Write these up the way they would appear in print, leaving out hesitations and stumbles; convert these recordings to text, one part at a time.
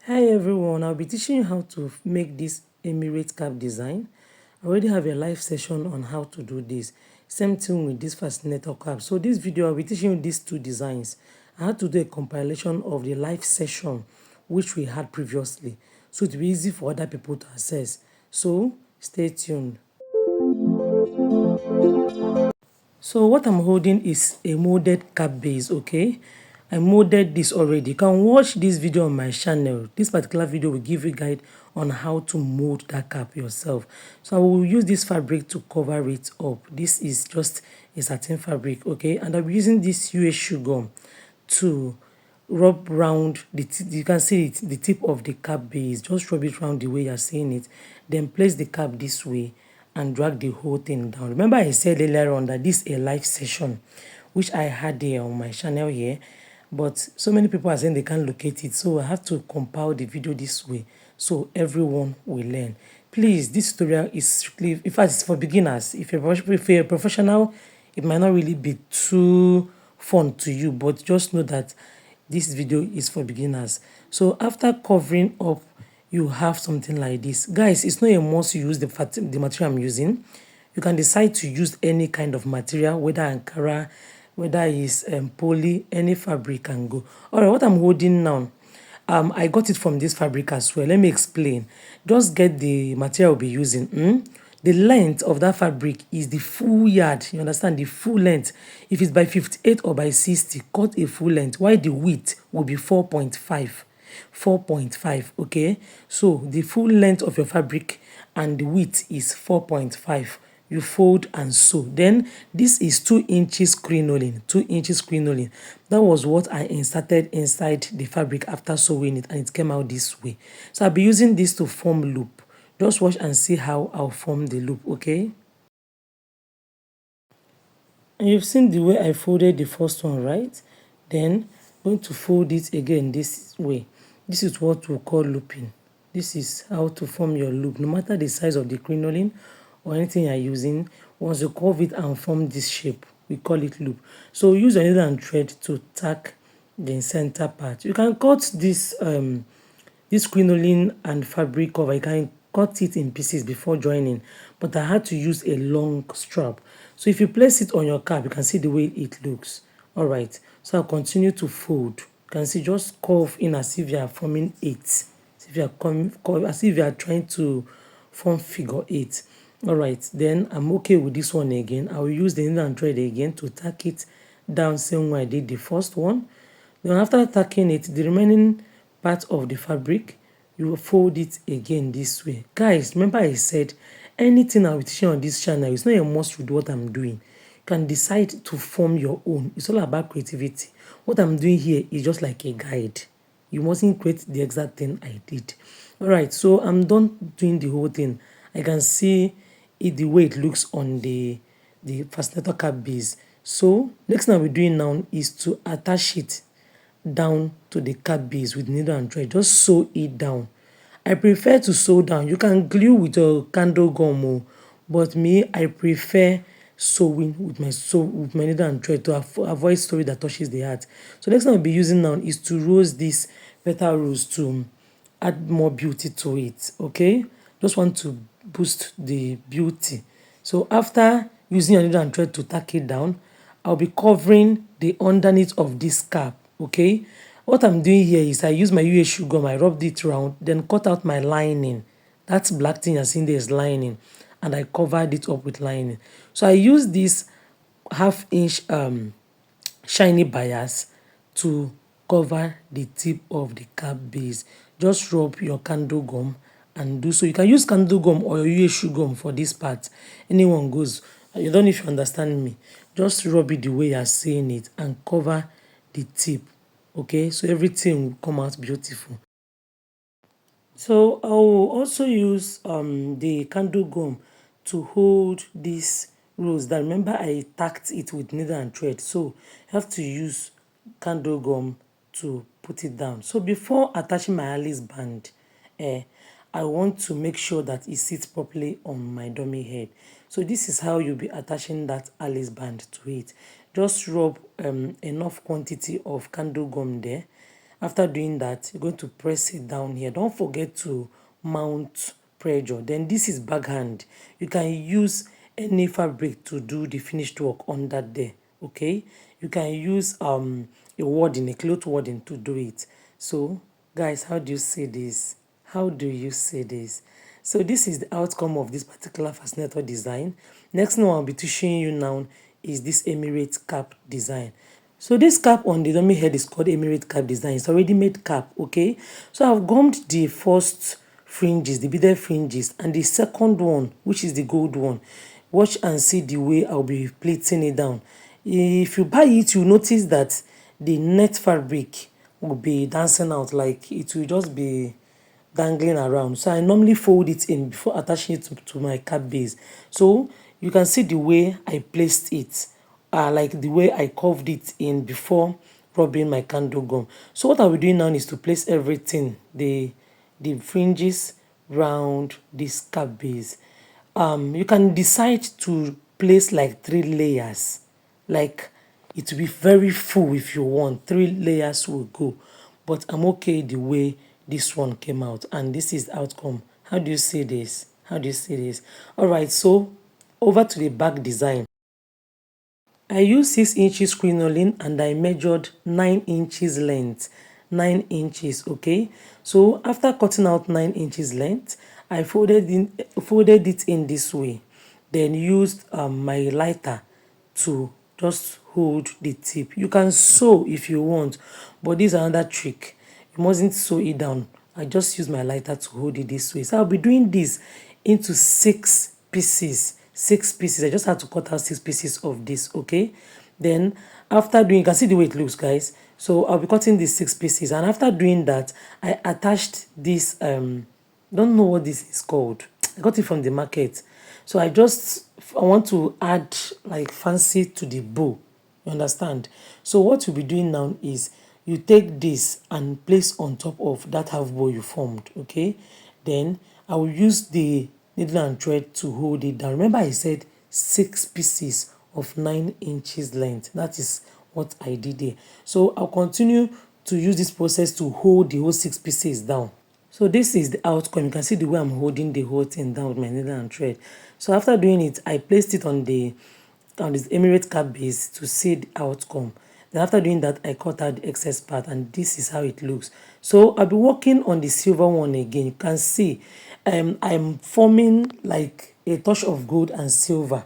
Hi everyone, I'll be teaching you how to make this Emirate Cap design. I already have a live session on how to do this. Same thing with this Fascinator Cap. So this video, I'll be teaching you these two designs. I had to do a compilation of the live session which we had previously, so it will be easy for other people to access. So stay tuned. So what I'm holding is a molded cap base, okay? I molded this already. You can watch this video on my channel. This particular video will give you a guide on how to mold that cap yourself. So I will use this fabric to cover it up. This is just a satin fabric, okay? And I'll be using this US shoe gum to rub round you can see it, the tip of the cap base. Just rub it round the way you're seeing it, then place the cap this way and drag the whole thing down. Remember I said earlier on that this is a live session which I had here on my channel here, but so many people are saying they can't locate it, so I have to compile the video this way so everyone will learn. Please, this tutorial is strictly, in fact it's for beginners. If you're a professional, it might not really be too fun to you, but just know that this video is for beginners. So after covering up, you have something like this. Guys, it's not a must you use the material I'm using. You can decide to use any kind of material, whether Ankara, whether it's poly, any fabric can go. All right, what I'm holding now, I got it from this fabric as well. Let me explain. Just get the material I'll be using. The length of that fabric is the full yard. You understand? The full length. If it's by 58 or by 60, cut a full length. While the width will be 4.5. 4.5, okay? So the full length of your fabric and the width is 4.5. You fold and sew. Then this is 2 inches crinoline. 2 inches crinoline. That was what I inserted inside the fabric after sewing it, and it came out this way. So I'll be using this to form loop. Just watch and see how I'll form the loop, okay? And you've seen the way I folded the first one, right? Then I'm going to fold it again this way. This is what we call looping. This is how to form your loop. No matter the size of the crinoline or anything you're using, once you curve it and form this shape, we call it loop. So use a needle and thread to tack the center part. You can cut this crinoline and fabric cover. You can cut it in pieces before joining, but I had to use a long strap. So if you place it on your cap, you can see the way it looks. All right, so I'll continue to fold. You can see, just curve in as if you are forming 8, as if you are trying to form figure 8. All right, then I'm okay with this one again. I will use the needle and thread again to tack it down same way I did the first one. Then after tacking it, the remaining part of the fabric, you will fold it again this way. Guys, remember I said anything I'll be teaching on this channel, it's not a must with what I'm doing. You can decide to form your own. It's all about creativity. What I'm doing here is just like a guide. You mustn't create the exact thing I did. All right, so I'm done doing the whole thing. I can see it the way it looks on the Fascinator Cap base. So next thing I'll be doing now is to attach it down to the cap base with needle and thread. Just sew it down. I prefer to sew down. You can glue with your candle gum, but me, I prefer sewing with my needle and thread to avoid story that touches the heart. So next thing I'll be using now is to rose this petal rose to add more beauty to it. Okay, just want to boost the beauty. So after using your needle and thread to tack it down, I'll be covering the underneath of this cap. Okay, what I'm doing here is I use my US shoe gum, I rubbed it around, then cut out my lining. That black thing you're seeing there is lining, and I covered it up with lining. So I use this half-inch shiny bias to cover the tip of the cap base. Just rub your candle gum and do so. You can use candle gum or your US shoe gum for this part. Anyone goes. You don't know if you understand me. Just rub it the way you're seeing it and cover the tip. Okay, so everything will come out beautiful. So I will also use the candle gum to hold this rose. That, remember I tacked it with needle and thread, so I have to use candle gum to put it down. So before attaching my Alice band, I want to make sure that it sits properly on my dummy head. So this is how you'll be attaching that Alice band to it. Just rub enough quantity of candle gum there After doing that, you're going to press it down here. Don't forget to mount pressure. Then this is backhand. You can use any fabric to do the finished work under there. Okay, you can use a wording, a cloth wording to do it. So guys, how do you see this? How do you see this? So this is the outcome of this particular fascinator design. Next one I'll be teaching you now is this Emirate Cap design. So this cap on the dummy head is called Emirate Cap design. It's already made cap, okay? So I've gummed the first fringes, the beaded fringes, and the second one, which is the gold one. Watch and see the way I'll be plating it down. If you buy it, you notice that the net fabric will be dancing out, like it will just be dangling around. So I normally fold it in before attaching it to my cap base. So you can see the way I placed it, like the way I curved it in before rubbing my candle gum. So what I'll be doing now is to place everything, the fringes round this cap base. You can decide to place like 3 layers, like it will be very full. If you want 3 layers will go, but I'm okay the way this one came out, and this is the outcome. How do you see this? How do you see this? All right, so over to the back design. I used 6 inches crinoline and I measured 9 inches length. 9 inches, okay? So after cutting out 9 inches length, I folded it in this way. Then used my lighter to just hold the tip. You can sew if you want, but this is another trick. You mustn't sew it down. I just use my lighter to hold it this way. So I'll be doing this into 6 pieces. 6 pieces. I just had to cut out 6 pieces of this, okay? Then after doing, you can see the way it looks, guys. So I'll be cutting these 6 pieces, and after doing that, I attached this don't know what this is called. I got it from the market. So I want to add like fancy to the bow. You understand? So what you'll be doing now is you take this and place on top of that half bow you formed, okay? Then I will use the needle and thread to hold it down. Remember I said 6 pieces of 9 inches length. That is what I did there. So I'll continue to use this process to hold the whole 6 pieces down. So this is the outcome. You can see the way I'm holding the whole thing down with my needle and thread. So after doing it, I placed it on this Emirate Cap base to see the outcome. Then after doing that, I cut out the excess part, and this is how it looks. So I'll be working on the silver one again. You can see I'm forming like a touch of gold and silver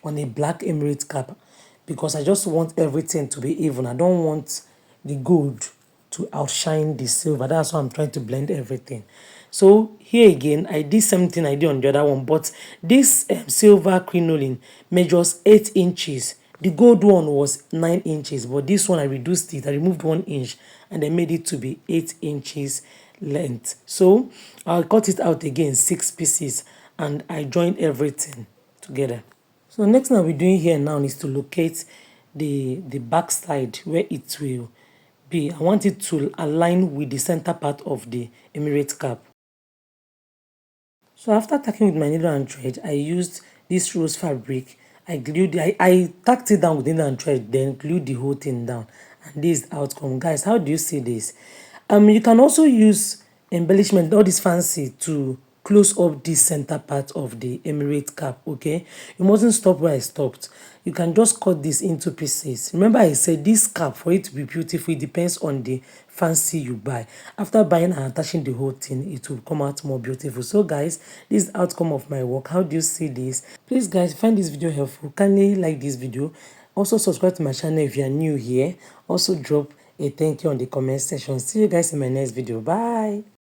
on a black Emirate Cap because I just want everything to be even. I don't want the gold to outshine the silver. That's why I'm trying to blend everything. So here again, I did something I did on the other one, but this silver crinoline measures 8 inches. The gold one was 9 inches, but this one I reduced it. I removed 1 inch and I made it to be 8 inches length. So I'll cut it out again, 6 pieces, and I joined everything together. So next thing I'll be doing here now is to locate the back side where it will be. I want it to align with the center part of the Emirate Cap. So after tacking with my needle and thread, I used this rose fabric. I tacked it down with needle and thread, then glued the whole thing down. And this is the outcome. Guys, how do you see this? You can also use embellishment, all this fancy, to close up this center part of the Emirate Cap, okay? You mustn't stop where I stopped. You can just cut this into pieces. Remember I said this cap, for it to be beautiful, it depends on the fancy you buy. After buying and attaching the whole thing, it will come out more beautiful. So guys, this is the outcome of my work. How do you see this? Please guys, find this video helpful, kindly like this video. Also subscribe to my channel if you are new here. Also drop a thank you on the comment section. See you guys in my next video. Bye.